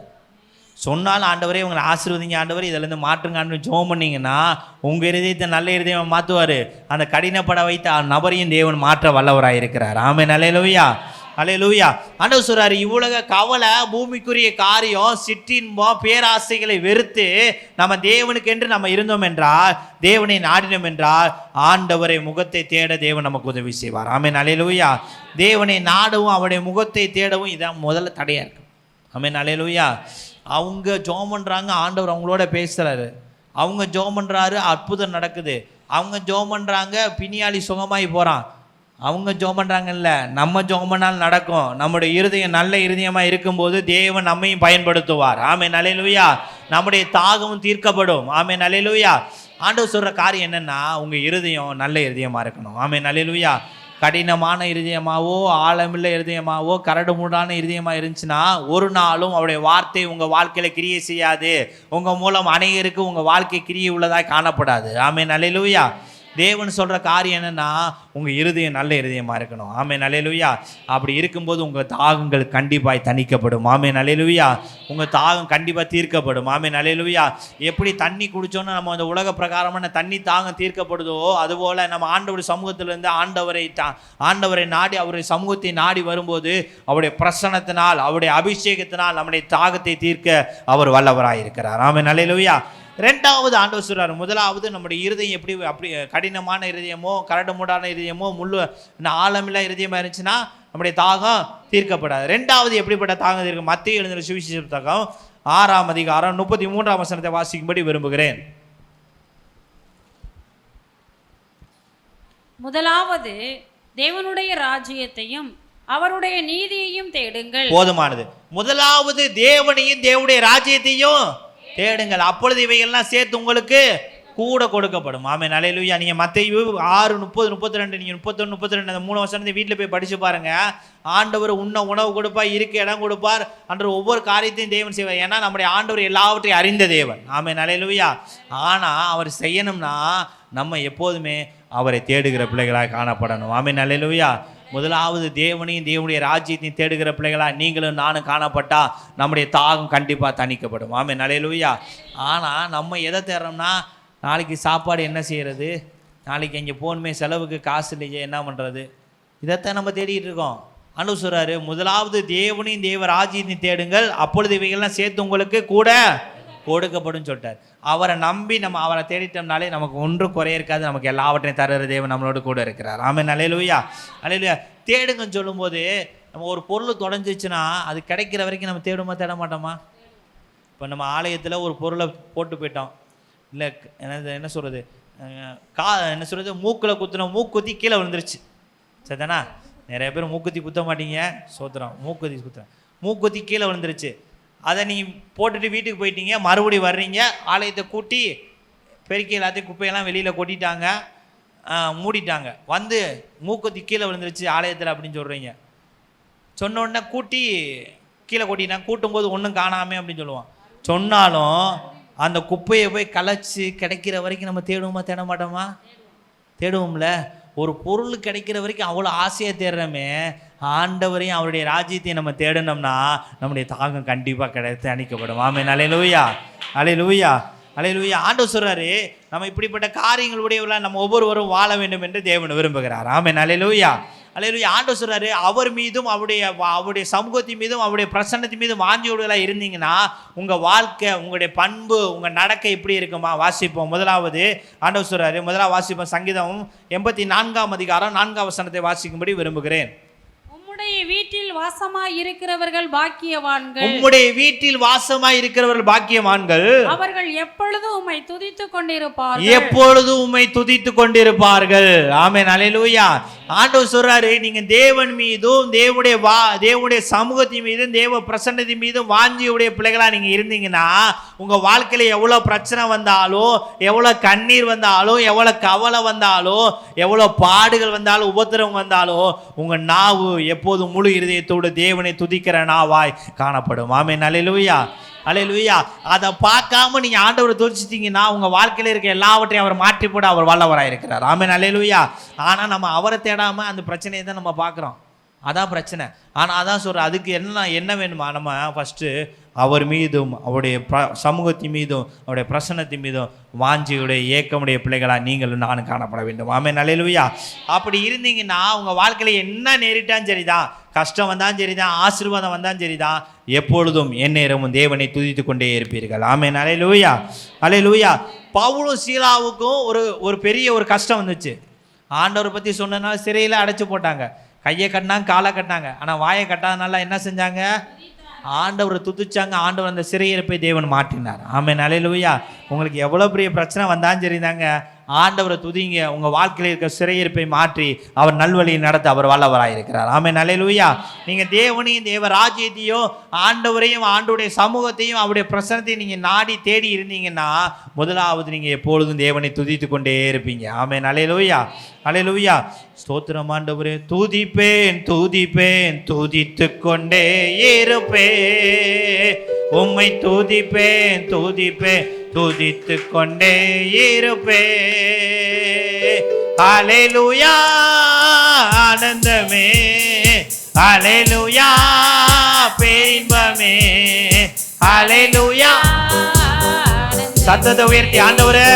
சொன்னாலும் ஆண்டவரே உங்களை ஆசீர்வதிங்க, ஆண்டவரே இதிலேருந்து மாற்றுங்க ஆண்டு ஜெபம் பண்ணிங்கன்னா உங்கள் இருதயத்தை நல்ல இருதயமாக மாற்றுவார். அந்த கடினப்பட வைத்த நபரையும் தேவன் மாற்ற வல்லவராக இருக்கிறார். ஆமென், அல்லேலூயா, அல்லேலூயா. ஆண்டவர் சொல்றாரு, இவ்வுலக கவலை, பூமிக்குரிய காரியம், சிற்றின்பம், பேராசைகளை வெறுத்து நம்ம தேவனுக்கென்று நம்ம இருந்தோம் என்றால், தேவனை நாடினோம் என்றால், ஆண்டவரை முகத்தை தேட தேவன் நமக்கு உதவி செய்வார். ஆமென், அல்லேலூயா. தேவனை நாடவும் அவருடைய முகத்தை தேடவும் இதான் முதல்ல தடையாக இருக்கு. ஆமென், அல்லேலூயா. அவங்க ஜெபம் பண்ணுறாங்க, ஆண்டவர் அவங்களோட பேசுகிறாரு. அவங்க ஜெபம் பண்ணுறாரு, அற்புதம் நடக்குது. அவங்க ஜெபம் பண்ணுறாங்க, பிணியாளி சுகமாகி போகிறான். அவங்க ஜெபம் பண்ணுறாங்கல்ல, நம்ம ஜெபம் பண்ணாலும் நடக்கும். நம்முடைய இருதயம் நல்ல இருதயமாக இருக்கும்போது தேவன் நம்மையும் பயன்படுத்துவார். ஆமென், அல்லேலூயா. நம்முடைய தாகமும் தீர்க்கப்படும். ஆமென், அல்லேலூயா. ஆண்டவர் சொல்கிற காரியம் என்னென்னா, உங்கள் இருதயம் நல்ல இருதயமாக இருக்கணும். ஆமென், அல்லேலூயா. கடினமான இருதயமாவோ ஆழமில்ல இருதயமாவோ கரடு மூடான இருதயமாக இருந்துச்சுன்னா ஒரு நாளும் அவருடைய வார்த்தை உங்கள் வாழ்க்கையில் கிரியை செய்யாது. உங்கள் மூலம் அநேகருக்கு உங்கள் வாழ்க்கை கிரியை உள்ளதாக காணப்படாது. ஆமென், அல்லேலூயா. தேவன் சொல்கிற காரியம் என்னென்னா, உங்கள் இருதயம் நல்ல இருதயமாக இருக்கணும். ஆமென், அல்லேலூயா. அப்படி இருக்கும்போது உங்கள் தாகங்கள் கண்டிப்பாக தணிக்கப்படும். ஆமென், அல்லேலூயா. உங்கள் தாகம் கண்டிப்பாக தீர்க்கப்படும். ஆமென், அல்லேலூயா. எப்படி தண்ணி குடித்தோன்னா நம்ம அந்த உலக பிரகாரமான தண்ணி தாகம் தீர்க்கப்படுதோ, அதுபோல் நம்ம ஆண்டவருடைய சமூகத்திலிருந்து ஆண்டவரை நாடி அவருடைய சமூகத்தை நாடி வரும்போது அவருடைய பிரசன்னத்தினால் அவருடைய அபிஷேகத்தினால் நம்முடைய தாகத்தை தீர்க்க அவர் வல்லவராக இருக்கிறார். ஆமென், அல்லேலூயா. ரெண்டாவது ஆண்டவர் சொல்றாரு, முதலாவது நம்முடைய இருதயம் அப்படி கடினமான இருதயமோ கரடு மூடான இருதயமோ ஆழமில்லா இருதயமாக இருந்துச்சுன்னா நம்முடைய தாகம் தீர்க்கப்படாது. ரெண்டாவது எப்படிப்பட்ட தாகம் தீர்க்கும்? மத்தேயு எழுதின சுவிசேஷ புத்தகம் 6ஆம் அதிகாரம் 33ஆம் வசனத்தை வாசிக்கும்படி விரும்புகிறேன். முதலாவது தேவனுடைய ராஜ்யத்தையும் அவருடைய நீதியையும் தேடுங்கள். போதுமானது. முதலாவது தேவனையும் தேவனுடைய ராஜ்யத்தையும் தேடுங்கள், அப்பொழுது இவைகள்லாம் சேர்த்து உங்களுக்கு கூட கொடுக்கப்படும். ஆமென், அல்லேலூயா. நீங்கள் மத்தேயு 6:30-32 நீங்கள் 31-32 அந்த 3 வசனத்தை வீட்டில் போய் படித்து பாருங்கள். ஆண்டவர் உணவு கொடுப்பார், இருக்க இடம் கொடுப்பார், அன்று ஒவ்வொரு காரியத்தையும் தேவன் செய்வார். ஏன்னா நம்முடைய ஆண்டவர் எல்லாவற்றையும் அறிந்த தேவன். ஆமென், அல்லேலூயா. ஆனால் அவர் செய்யணும்னா நம்ம எப்போதுமே அவரை தேடுகிற பிள்ளைகளாக காணப்படணும். ஆமென், அல்லேலூயா. முதலாவது தேவனையும் தேவனுடைய ராஜ்யத்தையும் தேடுகிற பிள்ளைகளா நீங்களும் நானும் காணப்பட்டா நம்முடைய தாகம் கண்டிப்பாக தணிக்கப்படும். ஆமென், அல்லேலூயா. ஆனால் நம்ம எதை தேடுறோம்னா, நாளைக்கு சாப்பாடு என்ன செய்கிறது, நாளைக்கு இங்கே போகணுமே, செலவுக்கு காசு இல்லையே, என்ன பண்ணுறது, இதைத்தான் நம்ம தேடிட்டு இருக்கோம். ஆண்டவர் சொல்றாரு, முதலாவது தேவனையும் தேவ ராஜ்யத்தையும் தேடுங்கள், அப்பொழுது இவைகள்லாம் சேர்த்து உங்களுக்கு கூட கொடுக்கப்படும் சொல்லிட்டார். அவரை நம்பி நம்ம அவரை தேடிட்டோம்னாலே நமக்கு ஒன்றும் குறைய இருக்காது. நமக்கு எல்லாவற்றையும் தருகிற தேவன் நம்மளோட கூட இருக்கிறார். ஆமென், அல்லேலூயா, அல்லேலூயா. தேடுங்கன்னு சொல்லும்போது நம்ம ஒரு பொருள் தொலைஞ்சிச்சுன்னா அது கிடைக்கிற வரைக்கும் நம்ம தேட மாட்டோமா? இப்போ நம்ம ஆலயத்தில் ஒரு பொருளை போட்டு போயிட்டோம், இல்லை என்ன சொல்கிறது, என்ன சொல்கிறது, மூக்கில் குத்துன மூக்குத்தி கீழே விழுந்துருச்சு. சரிதானா? நிறைய பேர் மூக்குத்தி குத்த மாட்டீங்க, சோத்திரம். மூக்குத்தி குத்துறேன், மூக்குத்தி கீழே விழுந்துருச்சு. அதை நீங்கள் போட்டுட்டு வீட்டுக்கு போயிட்டீங்க, மறுபடியும் வர்றீங்க, ஆலயத்தை கூட்டி பெருக்கி எல்லாத்தையும் குப்பையெல்லாம் வெளியில் கொட்டிட்டாங்க, மூடிட்டாங்க. வந்து மூக்குத்தி கீழே விழுந்துருச்சு ஆலயத்தில் அப்படின்னு சொல்கிறீங்க. சொன்ன உடனே கூட்டி கீழே கொட்டிட்டாங்க, கூட்டும்போது ஒன்றும் காணாமே அப்படின்னு சொல்லுவான். சொன்னாலும் அந்த குப்பையை போய் கலைச்சி கிடைக்கிற வரைக்கும் நம்ம தேடுவோமா தேட மாட்டோமா? தேடுவோம்ல. ஒரு பொருள் கிடைக்கிற வரைக்கும் அவ்வளோ ஆசையாக தேடுறோமே, ஆண்டவரையும் அவருடைய ராஜ்யத்தையும் நம்ம தேடினோம்னா நம்முடைய தாகம் கண்டிப்பாக கிடைத்து அணிக்கப்படும். ஆமென். அல்லேலூயா, அல்லேலூயா, அல்லேலூயா. ஆண்டவர் சொல்றாரு, நம்ம இப்படிப்பட்ட காரியங்களுடையவர்களாக நம்ம ஒவ்வொருவரும் வாழ வேண்டும் என்று தேவன் விரும்புகிறார். ஆமென். அல்லேலூயா, அல்லேலூயா. ஆண்டவர் சொல்றாரு, அவர் மீதும் அவருடைய சமூகத்தின் மீதும் அவருடைய பிரசன்னத்தின் மீதும் வாஞ்சியோடுகளாக இருந்தீங்கன்னா உங்கள் வாழ்க்கை, உங்களுடைய பண்பு, உங்கள் நடக்கை எப்படி இருக்குமா? வாசிப்போம். முதலாவது ஆண்டவர் சொல்றாரு, முதலாவது வாசிப்போம். சங்கீதம் 84 அதிகாரம் 4 வசனத்தை வாசிக்கும்படி விரும்புகிறேன். உம்முடைய வீட்டில் வாசமாய் இருக்கிறவர்கள் பாக்கியவான்கள். உம்முடைய வீட்டில் வாசமாய் இருக்கிறவர்கள் பாக்கியவான்கள். அவர்கள் எப்பொழுதும் உம்மை துதித்துக் கொண்டிருப்பார்கள். எப்பொழுதும் உம்மை துதித்துக் கொண்டிருப்பார்கள். ஆமென். அல்லேலூயா. ஆண்டவர் சொல்றாரு, நீங்க தேவன் மீதும் தேவனுடைய சமூகத்தின் மீதும் தேவ பிரசன்னத்தின் மீதும் வாஞ்சியுடைய பிள்ளைகளா நீங்க இருந்தீங்கன்னா உங்க வாழ்க்கையில எவ்வளவு பிரச்சனை வந்தாலும், எவ்வளவு கண்ணீர் வந்தாலும், எவ்வளவு கவலை வந்தாலும், எவ்வளவு பாடுகள் வந்தாலும், உபத்திரவம் வந்தாலும் உங்க நாவு எப்போதும் முழு இருதயத்தோடு தேவனை துதிக்கிற நாவாய் காணப்படும். ஆமென். அல்லேலூயா, அல்லேலூயா. அதை பார்க்காம நீங்க ஆண்டவரை துதிச்சிட்டீங்கன்னா உங்க வாழ்க்கையில இருக்க எல்லாவற்றையும் அவர் மாற்றி போட அவர் வல்லவராக இருக்கிறார். ஆமென். அல்லேலூயா. ஆனா நம்ம அவரை தேடாம அந்த பிரச்சனையை தான் நம்ம பார்க்குறோம். அதான் பிரச்சனை. ஆனால் அதான் சொல்கிறேன், அதுக்கு என்ன வேணுமா? நம்ம ஃபஸ்ட்டு அவர் மீதும் அவருடைய சமூகத்தின் மீதும் அவருடைய பிரசன்னத்தின் மீதும் வாஞ்சியுடைய ஏக்கமுடைய பிள்ளைகளாக நீங்களும் நானும் காணப்பட வேண்டும். ஆமென். அல்லேலூயா. அப்படி இருந்தீங்கன்னா உங்கள் வாழ்க்கையில் என்ன நேரிட்டாலும் சரிதான், கஷ்டம் வந்தாலும் சரிதான், ஆசீர்வாதம் வந்தாலும் சரிதான், எப்பொழுதும் எந்நேரமும் தேவனை துதித்து கொண்டே இருப்பீர்கள். ஆமென். அல்லேலூயா, அல்லேலூயா. பவுலும் சீலாவுக்கும் ஒரு பெரிய ஒரு கஷ்டம் வந்துச்சு. ஆண்டவரை பற்றி சொன்னதுனால சிறையில் அடைச்சி போட்டாங்க. கையை கட்டினாங்க, காலை கட்டினாங்க. ஆனால் வாயை கட்டாதனால என்ன செஞ்சாங்க? ஆண்டவரை துதிச்சாங்க. ஆண்டவர் அந்த சிறையிருப்பை தேவன் மாற்றினார். ஆமென். அல்லேலூயா. உங்களுக்கு எவ்வளோ பெரிய பிரச்சனை வந்தாலும் சரிதாங்க, ஆண்டவரை துதிங்க. உங்கள் வாழ்க்கையில் இருக்க சிறையிருப்பை மாற்றி அவர் நல்வழியை நடத்த அவர் வல்லவராக இருக்கிறார். ஆமென். அல்லேலூயா. நீங்கள் தேவனையும் தேவ ராஜ்யத்தையும் ஆண்டவரையும் ஆண்டவருடைய சமூகத்தையும் அவருடைய பிரசனத்தையும் நீங்கள் நாடி தேடி இருந்தீங்கன்னா முதலாவது நீங்கள் எப்பொழுதும் தேவனை துதித்து கொண்டே இருப்பீங்க. ஆமென். அல்லேலூயா, அல்லேலூயா. ஸ்தோத்திரம் ஆண்டவரே. துதிப்பேன் துதிப்பேன் துதித்து கொண்டே இருப்பேன், உம்மை துதிப்பேன் துதிப்பேன் துதித்து கொண்டே இருப்பேன். அல்லேலூயா ஆனந்தமே, அல்லேலூயா பேரின்பமே, அல்லேலூயா. சத்தத்தை உயர்த்தி ஆண்டவரே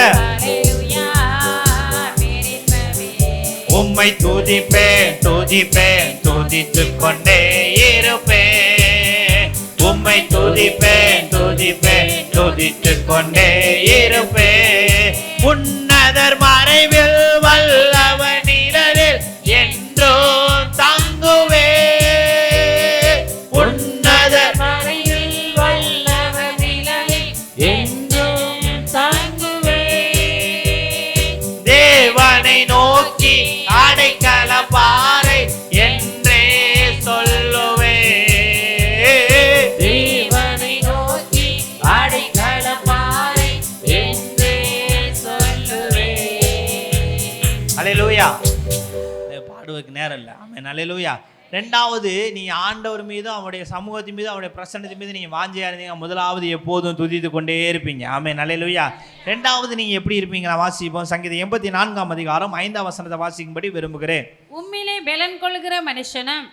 உம்மை துதிப்பேன் துதிப்பேன் துதித்து கொண்டே இருப்பேன், உம்மை துதிப்பேன் துதிப்பேன் துதித்து கொண்டே இருப்பேன். உன்னதர் மறைவில் வல்லவர் நிழலில் என்றோ தங்குவே, உன்னதர் மறைவில் வல்லவர் நிழலில் என்றோ தங்குவே. தேவனை நோக்கி அடைக்கல பாறை என்றே சொல்லுவே, தேவனை நோக்கி அடைக்கல பாறை என்றே சொல்லுவே. அல்லேலூயா. பாடுவதற்கு நேரம் இல்லை. ஆமென். அல்லேலூயா. ரெண்டாவது, நீ ஆண்டவர் மீதும் அவருடைய சமூகத்தின் மீதும் அவருடைய பிரசன்னத்தின் மீது நீங்கள் வாஞ்சியா இருந்தீங்க, முதலாவது எப்போதும் துதித்து கொண்டே இருப்பீங்க. ஆமென். அல்லேலூயா. ரெண்டாவது நீங்கள் எப்படி இருப்பீங்க? நான் வாசிப்போம். சங்கீதம் 84 அதிகாரம் 5 வசனத்தை வாசிக்கும்படி விரும்புகிறேன். உம்மிலே பெலன் கொள்கிற மனுஷனும்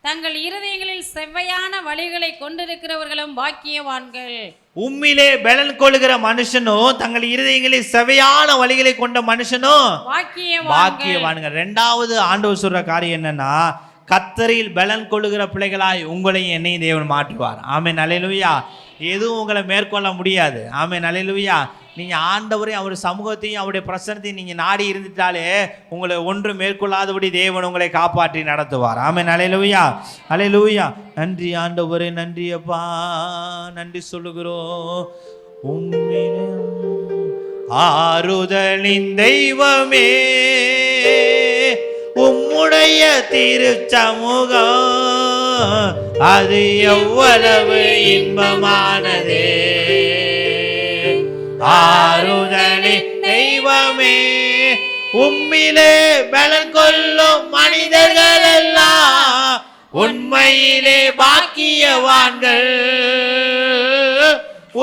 தங்கள் இருதயங்களில் செவ்வையான வழிகளை கொண்டிருக்கிறவர்களும் பாக்கியவான்கள். உம்மிலே பெலன் கொள்கிற மனுஷனும் தங்கள் இருதயங்களில் செவ்வையான வழிகளை கொண்ட மனுஷனும் பாக்கியவான்கள். ரெண்டாவது ஆண்டவர் சொல்ற காரியம் என்னன்னா, கர்த்தரில் பலன் கொள்ளுகிற பிள்ளைகளாய் உங்களையும் என்னையும் தேவன் மாற்றுவார். ஆமென். அல்லேலூயா. எதுவும் உங்களை மேற்கொள்ள முடியாது. ஆமென். அல்லேலூயா. நீங்கள் ஆண்டவரையும் அவர் சமூகத்தையும் அவருடைய பிரசனத்தையும் நீங்கள் நாடி இருந்துட்டாலே உங்களை ஒன்று மேற்கொள்ளாதபடி தேவன் உங்களை காப்பாற்றி நடத்துவார். ஆமென். அல்லேலூயா, அல்லேலூயா. நன்றி ஆண்டவரே, நன்றி அப்பா, நன்றி சொல்லுகிறோம். ஆறுதலின் தெய்வமே, உம்முடைய திருச்சமூகம் அது எவ்வளவு இன்பமானதே. ஆறுதலின் தெய்வமே, உம்மிலே பலன் கொள்ளும் மனிதர்கள் எல்லாம் உண்மையிலே பாக்கியவான்கள்.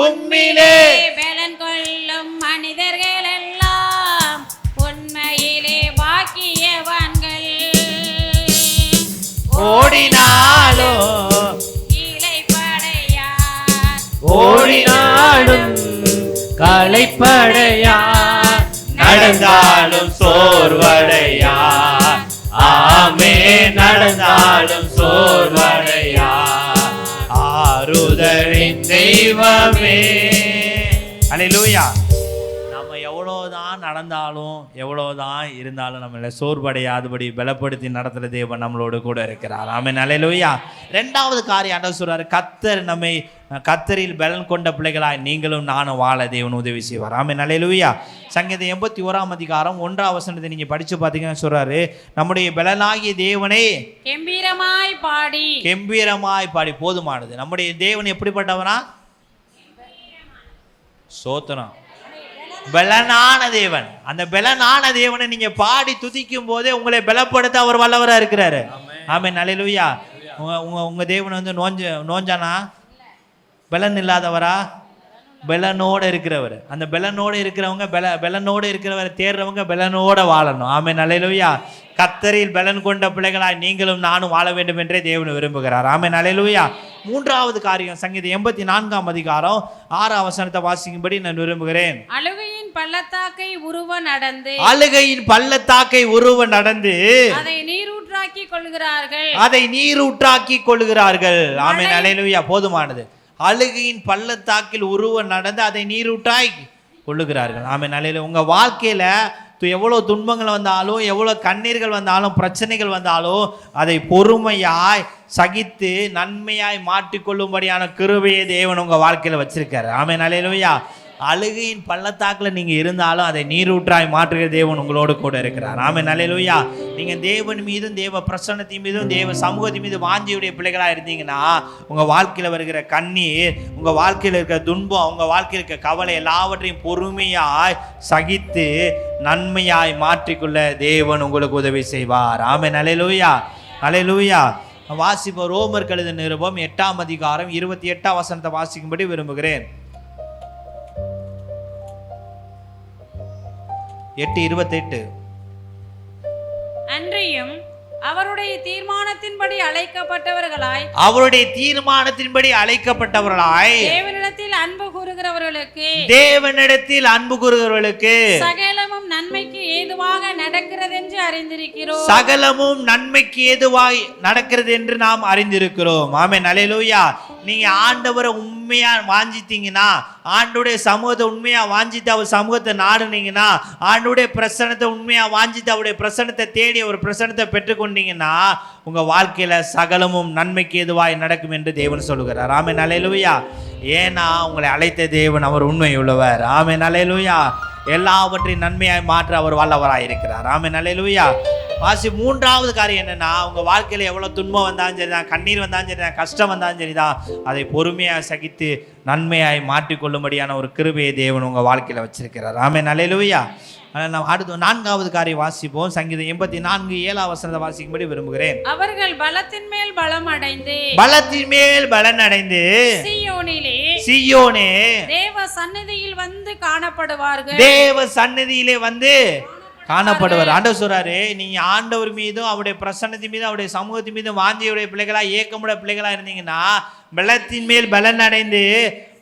உம்மிலே பலன் கொள்ளும் மனிதர்கள் எல்லாம் உண்மையிலே பாக்கியவான்கள். ஓடினாலும் இளைப்படையார், ஓடினாலும் களைப்படையா, நடந்தாலும் சோர்வடையா. ஆமே, நடந்தாலும் சோர்வடையா. ஆறுதலின் தெய்வமே. அல்லேலூயா. நம்ம எவ்வளோதான் நடந்தாலும் எவ்வளோதான் இருந்தாலும் நம்மளை சோர்வடையாதபடி பலப்படுத்தி நடத்துகிற தேவன் நம்மளோடு கூட இருக்கிறார். ஆமென். அல்லேலூயா. ரெண்டாவது காரியம் ஆண்டவர் சொல்றாரு, கர்த்தர் நம்மை கர்த்தரில் பலன் கொண்ட பிள்ளைகளாய் நீங்களும் நானும் வாழ தேவன் உதவி செய்வார். ஆமென். அல்லேலூயா. சங்கீதம் 81:1 நீங்க படிச்சு பார்த்தீங்கன்னா சொல்றாரு, நம்முடைய பலனாகிய தேவனை கெம்பீரமாய் பாடி. கெம்பீரமாய் பாடி போதுமானது. நம்முடைய தேவன் எப்படிப்பட்டவனா? சோத்திரம், பலனான தேவன். அந்த பலனான தேவனை நீங்க பாடி துதிக்கும் போதே உங்களை பலப்படுத்த அவர் வல்லவரா இருக்கிறாரு. ஆமென். அல்லேலூயா. உங்க தேவன் வந்து நோஞ்சானா? பலன் இல்லாதவரா? பலனோடு இருக்கிறவர். அந்த பலனோடு இருக்கிறவங்க பலனோடு இருக்கிறவரை தேடுறவங்க பலனோட வாழணும். ஆமென். அல்லேலூயா. கர்த்தரில் பலன் கொண்ட பிள்ளைகளாய் நீங்களும் நானும் வாழ வேண்டும் என்றே தேவன் விரும்புகிறார். ஆமென். அல்லேலூயா. மூன்றாவது காரியம் சங்கீதம் 84:6 வாசிக்கும்படி நான் விரும்புகிறேன். அழுகையின் பள்ளத்தாக்கை உருவ நடந்து, அழுகையின் பள்ளத்தாக்கை உருவ நடந்து அதை நீரூற்றாக்கி கொள்கிறார்கள். அதை நீரூற்றாக்கி கொள்கிறார்கள். ஆமென். அல்லேலூயா. போதுமானது. அழுகையின் பள்ளத்தாக்கில் உருவ நடந்து அதை நீரூற்றாய் கொள்ளுகிறார்கள். ஆமென். அல்லேலூயா. உங்க வாழ்க்கையில எவ்வளோ துன்பங்கள் வந்தாலும், எவ்வளோ கண்ணீர்கள் வந்தாலும், பிரச்சனைகள் வந்தாலும் அதை பொறுமையாய் சகித்து நன்மையாய் மாற்றிக்கொள்ளும்படியான கிருபையை தேவன் உங்க வாழ்க்கையில வச்சிருக்காரு. ஆமென். அல்லேலூயா. அழுகையின் பள்ளத்தாக்கில் நீங்க இருந்தாலும் அதை நீரூற்றாய் மாற்றுகிற தேவன் உங்களோடு கூட இருக்கிறார். ஆமென். அல்லேலூயா. நீங்க தேவன் மீதும் தேவ பிரசன்னத்தின் மீதும் தேவ சமூகத்தின் மீது வாஞ்சியுடைய பிள்ளைகளா இருந்தீங்கன்னா உங்க வாழ்க்கையில வருகிற கண்ணீர், உங்க வாழ்க்கையில இருக்கிற துன்பம், உங்க வாழ்க்கையில் இருக்கிற கவலை எல்லாவற்றையும் பொறுமையாய் சகித்து நன்மையாய் மாற்றிக்கொள்ள தேவன் உங்களுக்கு உதவி செய்வார். ஆமென். அல்லேலூயா. அல்லேலூயா. வாசிப்போம். ரோமர் எழுதின நிருபம் 8:28 வாசிக்கும்படி விரும்புகிறேன். 8:28. அன்றியும் அவருடைய தீர்மானத்தின்படி அழைக்கப்பட்டவர்களாய், அவருடைய தீர்மானத்தின்படி அழைக்கப்பட்டவர்களாய் தேவனிடத்தில் அன்பு கூறுகிறவர்களுக்கு, தேவனிடத்தில் அன்பு கூறுகிறவர்களுக்கு சகலமும் நன்மைக்கு ஏதுவாக நடக்கிறது என்று அறிந்திருக்கிறோம். சகலமும் நன்மைக்கு ஏதுவாய் நடக்கிறது என்று நாம் அறிந்திருக்கிறோம். ஆமென். அல்லேலூயா. நீங்க ஆண்டவரை உண்மையா வாஞ்சித்தீங்கன்னா, ஆண்டோடைய சமூகத்தை உண்மையா வாஞ்சித்து அவர் சமூகத்தை நாடுனீங்கன்னா, ஆண்டோடைய பிரசன்னத்தை உண்மையா வாஞ்சித்து அவருடைய பிரசன்னத்தை தேடி அவர் பிரசன்னத்தை பெற்றுக்கொண்டீங்கன்னா உங்க வாழ்க்கையில சகலமும் நன்மைக்கு ஏதுவாய் நடக்கும் என்று தேவன் சொல்லுகிறார். ஆமென். அல்லேலூயா. ஏன்னா உங்களை அழைத்த தேவன் அவர் உண்மை உள்ளவர். ஆமென். அல்லேலூயா. எல்லாவற்றையும் நன்மையாய் மாற்ற அவர் வல்லவராய் இருக்கிறார். ஆமென். அல்லேலூயா. மூன்றாவது காரியம் என்னன்னா, உங்க வாழ்க்கையில எவ்வளவு துன்பம் வந்தாலும் சரிதான், கண்ணீர் வந்தாலும் சரிதான், கஷ்டம் வந்தாலும் சரிதான், அதை பொறுமையாக சகித்து நன்மையாய் மாற்றிக்கொள்ளும்படியான ஒரு கிருபையை தேவன் உங்க வாழ்க்கையில வச்சிருக்கிறார். ஆமென். அல்லேலூயா. நாம் அடுத்து 4வது காரியம் வாசிப்போம். சங்கீதம் 84:7 வாசிக்கும்படி விரும்புகிறேன். அவர்கள் பலத்தின் மேல் பலம் அடைந்து, பலத்தின் மேல் பலன் அடைந்து சீயோனே தேவ சந்நிதியில் வந்து காணப்படுவார்கள். தேவ சந்நிதியிலே வந்து காணப்படுவார். ஆண்டவர் சொல்றாரு, நீங்க ஆண்டவர் மீதும் அவருடைய பிரசன்னத்தின் மீதும் அவருடைய சமூகத்தின் மீதும் வாஞ்சியுடைய பிள்ளைகளா, ஏக்கமுடைய பிள்ளைகளா இருந்தீங்கன்னா பலத்தின் மேல் பலன் அடைந்து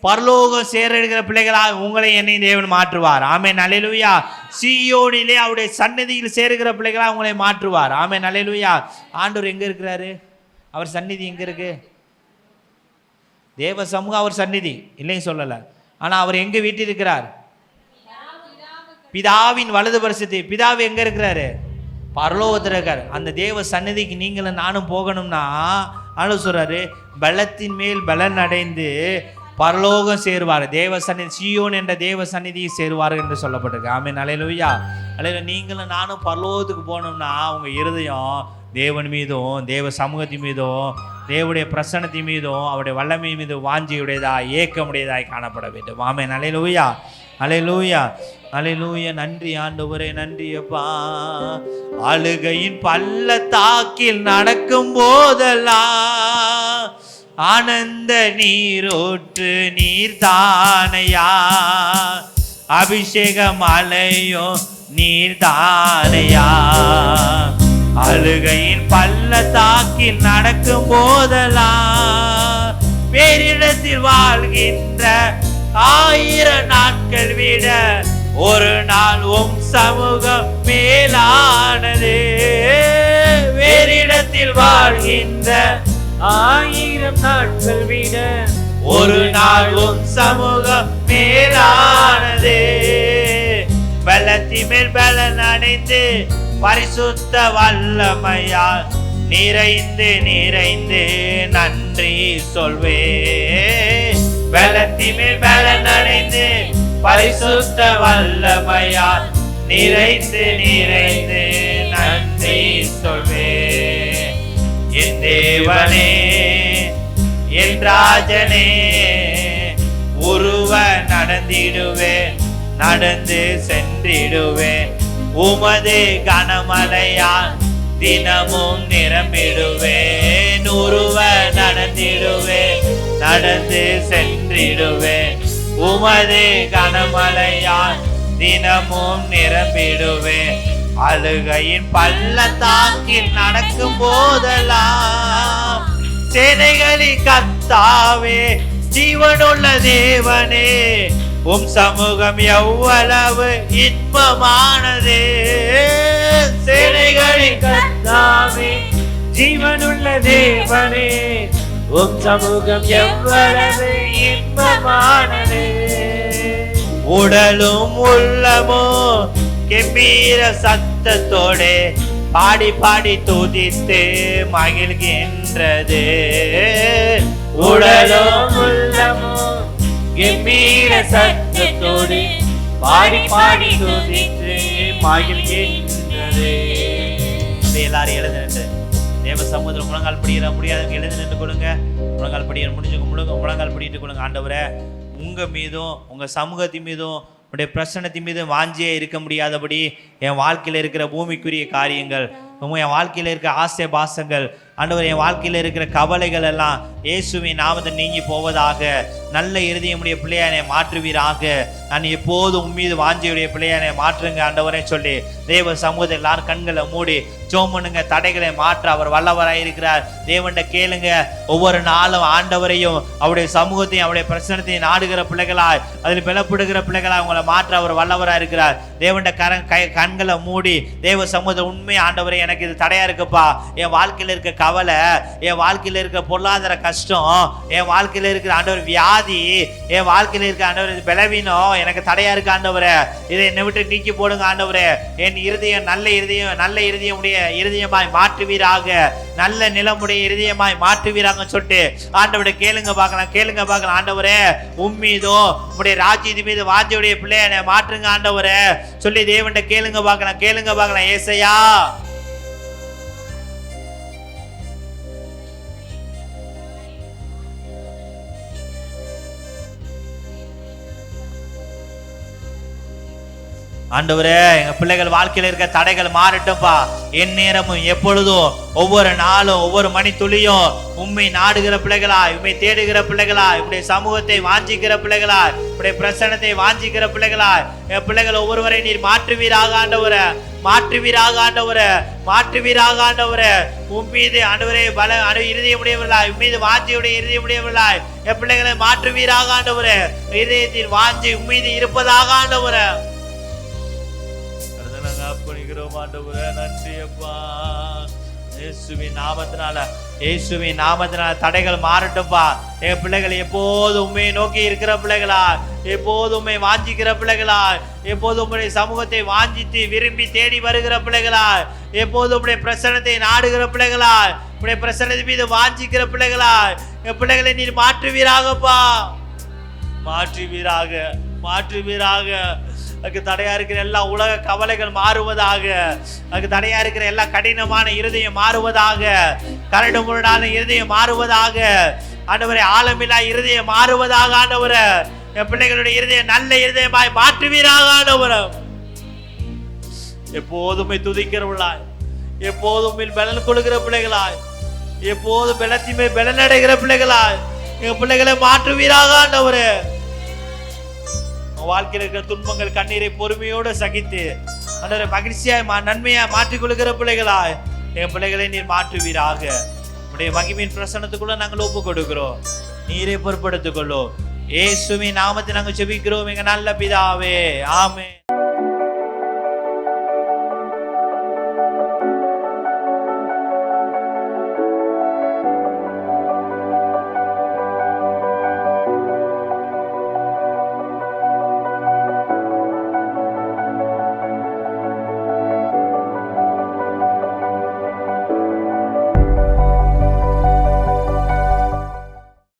பரலோகம் சேருகிற பிள்ளைகளா உங்களை என்னை தேவன் மாற்றுவார். ஆமென். அல்லேலூயா. சீயோனிலே அவருடைய சந்நிதியில் சேருகிற பிள்ளைகளா உங்களை மாற்றுவார். ஆமென். அல்லேலூயா. ஆண்டவர் எங்க இருக்கிறாரு? அவர் சந்நிதி எங்க இருக்கு? தேவ சமூகம் அவர் சந்நிதி இல்லைன்னு சொல்லல. ஆனா அவர் எங்க வீட்டில் இருக்கிறார்? பிதாவின் வலது பரிசத்தில். பிதாவு எங்க இருக்கிறாரு? பரலோகத்தில் இருக்கார். அந்த தேவ சந்நிதிக்கு நீங்களும் நானும் போகணும்னா ஆண்டவர் சொல்றாரு, பலத்தின் மேல் பலன் அடைந்து பரலோகம் சேருவார். தேவ சந்நிதி, சீயோன் என்ற தேவ சந்நிதியை சேருவார்கள் என்று சொல்லப்பட்டிருக்கு. ஆமென். அல்லேலூயா. அல்லேலூயா. நீங்களும் நானும் பரலோகத்துக்கு போகணும்னா உங்க இருதயம் தேவன் மீதும் தேவ சமூகத்தின் மீதும் தேவனுடைய பிரசன்னத்தின் மீதும் அவருடைய வல்லமை மீது வாஞ்சியுடையதாய் ஏக்கமுடையதாய் காணப்பட வேண்டும். ஆமென். அல்லேலூயா, அல்லேலூயா, அல்லேலூயா. நன்றி ஆண்டவரே, நன்றி அப்பா. அழுகையின் பள்ளத்தாக்கில் நடக்கும் போதெல்லாம் ஆனந்த நீரோற்று நீர்தானையா, அபிஷேக மலையோ நீர்தானையா. அழுகையின் பள்ளத்தாக்கில் நடக்கும் போதெல்லாம் வேறிடத்தில் வாழ்கின்ற 1000 நாட்கள் விட ஒரு நாள் உம் சமூகம் மேலானது. வேறிடத்தில் வாழ்கின்ற 1000 நாட்கள் விட ஒரு நாள் உம் சமூகம் மேலானது. பலத்தின் மேல் பலன் அடைந்து பரிசுத்த வல்லமையால் நிறைந்து நிறைந்து நன்றி சொல்வே. பலத்தின் மேல் பலன் அடைந்து பரிசுத்த வல்லமையால் நிறைந்து நிறைந்து நன்றி சொல்வே. என் தேவனே, என் ராஜனே, உருவ நடந்திடுவேன், நடந்து சென்றிடுவேன். உமது கனமழையால் தினமும் நிரம்பிடுவேன். உருவ நடந்திடுவேன், நடந்து சென்றிடுவேன். உமது கனமழையால் தினமும் நிரம்பிடுவேன். அழுகையின் பள்ளத்தாக்கில் நடக்கும் போதெல்லாம் சேனைகளின் கர்த்தாவே, ஜீவனுள்ள தேவனே, உம் சமூகம் எவ்வளவு இன்பமானது. சேனைகளின் கர்த்தாவே, ஜீவனுள்ள தேவனே, உம் சமூகம் எவ்வளவு இன்பமானது. உடலும் உள்ளமும் கெம்பீர சத்தத்தோடு பாடி பாடி துதித்து மகிழ்கின்றது. உடலும் உள்ளமும் கெம்பீர சத்தத்தோடு பாடி பாடி துதித்து மகிழ்கின்றது. எல்லாரும் எழுந்து நின்று தேவ சமூகத்தில் முழங்கால் படிக்கிற முடியாதவங்க எழுந்து நின்று கொடுங்க. முழங்கால் படிக்கிற முடிஞ்சவங்க முழங்கால் படிட்டு கொடுங்க. ஆண்டவரே, உங்க மீதும் உங்க சமூகத்தின் மீதும் உடைய பிரசன்னத்தின் மீது வாஞ்சியே இருக்க முடியாதபடி என் வாழ்க்கையில் இருக்கிற பூமிக்குரிய காரியங்கள், என் வாழ்க்கையில் இருக்கிற ஆசை பாசங்கள், ஆண்டவர் என் வாழ்க்கையில் இருக்கிற கவலைகள் எல்லாம் இயேசுவின் நாமத்தில் நீங்கி போவதாக. நல்ல இருதயமுடைய பிள்ளையானை மாற்றுவீராக. நான் எப்போதும் உம்மீது வாஞ்சியுடைய பிள்ளையானை மாற்றுங்க ஆண்டவரே சொல்லி தேவ சமூகத்தை எல்லாரும் கண்களை மூடி ஜெபம் பண்ணுங்க. தடைகளை மாற்ற அவர் வல்லவராக இருக்கிறார். தேவன்கிட்ட கேளுங்க. ஒவ்வொரு நாளும் ஆண்டவரையும் அவருடைய சமூகத்தையும் அவருடைய பிரச்சனத்தையும் நாடுகிற பிள்ளைகளாய், அதில் பலப்படுகிற பிள்ளைகளாய் உங்களை மாற்ற அவர் வல்லவராக இருக்கிறார். தேவன்கிட்ட கண்களை மூடி தேவ சமூகத்தை உண்மை ஆண்டவரை, எனக்கு இது தடையா இருக்குப்பா, என் வாழ்க்கையில் இருக்க கவலை, என் வாழ்க்கையில் இருக்கிற பொருளாதார கஷ்டம், என் வாழ்க்கையில் இருக்கிற ஆண்டவர் வியாதி, என் வாழ்க்கையில் இருக்க ஆண்டவர் பலவீனம் எனக்கு தடையா இருக்கு ஆண்டவரே, இதை என்னை விட்டு நீக்கி போடுங்க ஆண்டவரே. என் இருதயம் நல்ல இருதயமுடைய இருதயமாய் மாற்றுவீராக, நல்ல நிலமுடைய இருதயமாய் மாற்றுவீராக சொல்லிட்டு ஆண்டவரை கேளுங்க பார்க்கலாம். ஆண்டவரே, உம்மீதோ உடைய ராஜ்யத்தின் மீது வாஞ்சியுடைய பிள்ளைய மாற்றுங்க ஆண்டவரே சொல்லி தேவன்கிட்ட கேளுங்க பார்க்கலாம். ஏசையா, ஆண்டவரே, எங்க பிள்ளைகள் வாழ்க்கையில் இருக்க தடைகள் மாறட்டும்பா. என் நேரமும் எப்பொழுதும் ஒவ்வொரு நாளும் ஒவ்வொரு மணி துளியும் உண்மை நாடுகிற பிள்ளைகளா, உண்மை தேடுகிற பிள்ளைகளா, இப்படி சமூகத்தை வாஞ்சிக்கிற பிள்ளைகளா, இப்படி பிரசன்னத்தை வாஞ்சிக்கிற பிள்ளைகளா, என் பிள்ளைகள் ஒவ்வொருவரை நீர் மாற்றுவீராக ஆண்டவரே, மாற்றுவீராக. உம்மீது ஆண்டவரே பல இருதயமுடையவர்களாய், உம்மீது வாஞ்சியுடைய இருதயமுடையவர்களாய் என் பிள்ளைகளை மாற்றுவீராக ஆண்டவரே. இதயத்தில் வாஞ்சி உம்மீது இருப்பதாக ஆண்டவரே. நன்றி அப்பா. இயேசுவின் நாமத்தினால தடைகள் மாறட்டும்பா. என் பிள்ளைகள் எப்போதும் உண்மையை நோக்கி இருக்கிற பிள்ளைகளா, எப்போதும் உண்மை வாஞ்சிக்கிற பிள்ளைகளா, எப்போதும் உங்களுடைய சமூகத்தை வாஞ்சித்து விரும்பி தேடி வருகிற பிள்ளைகளா, எப்போதும் உங்களுடைய பிரசன்னத்தை நாடுகிற பிள்ளைகளா, உங்களுடைய பிரசன்னத்தின் மீது வாஞ்சிக்கிற பிள்ளைகளா, என் பிள்ளைகளை நீர் மாற்றுவீராகப்பா, மாற்றுவீராக. அதுக்கு தடையா இருக்கிற எல்லா உலக கவலைகள் மாறுவதாக. அதுக்கு தடையா இருக்கிற எல்லா கடினமான இருதயம் மாறுவதாக. கரடு முரடான இருதயம் மாறுவதாக. ஆண்டவரே, ஆழமில்லா இருதயம் மாறுவதாக. ஆண்டவரே, என் பிள்ளைகளுடைய இருதயம் நல்ல இருதயமாய் மாற்றுவீராக. ஆண்டவரே, எப்போதுமே துதிக்கிறவர்களாய், எப்போதும் பலன் கொடுக்கிற பிள்ளைகளாய், எப்போதும் பலத்திமே பலனடைகிற பிள்ளைகளாய் எங்க பிள்ளைகளை மாற்றுவீராக. ஆண்டவரே, வாழ்க்கையில் இருக்கிற துன்பங்கள் கண்ணீரை பொறுமையோடு சகித்து ஆண்டவரே மகிழ்ச்சியாய் நன்மையாய் மாற்றிக் கொள்கிற பிள்ளைகளாய் எங்க பிள்ளைகளை நீர் மாற்றுவீராக. உடைய மகிமையின் பிரசன்னத்துக்குள்ள நாங்கள் ஒப்பு கொடுக்கிறோம். நீரே பொறுப்படுத்திக் கொள்ளும். இயேசுவின் நாமத்தை நாங்கள் ஜெபிக்கிறோம் எங்க நல்ல பிதாவே. ஆமென்.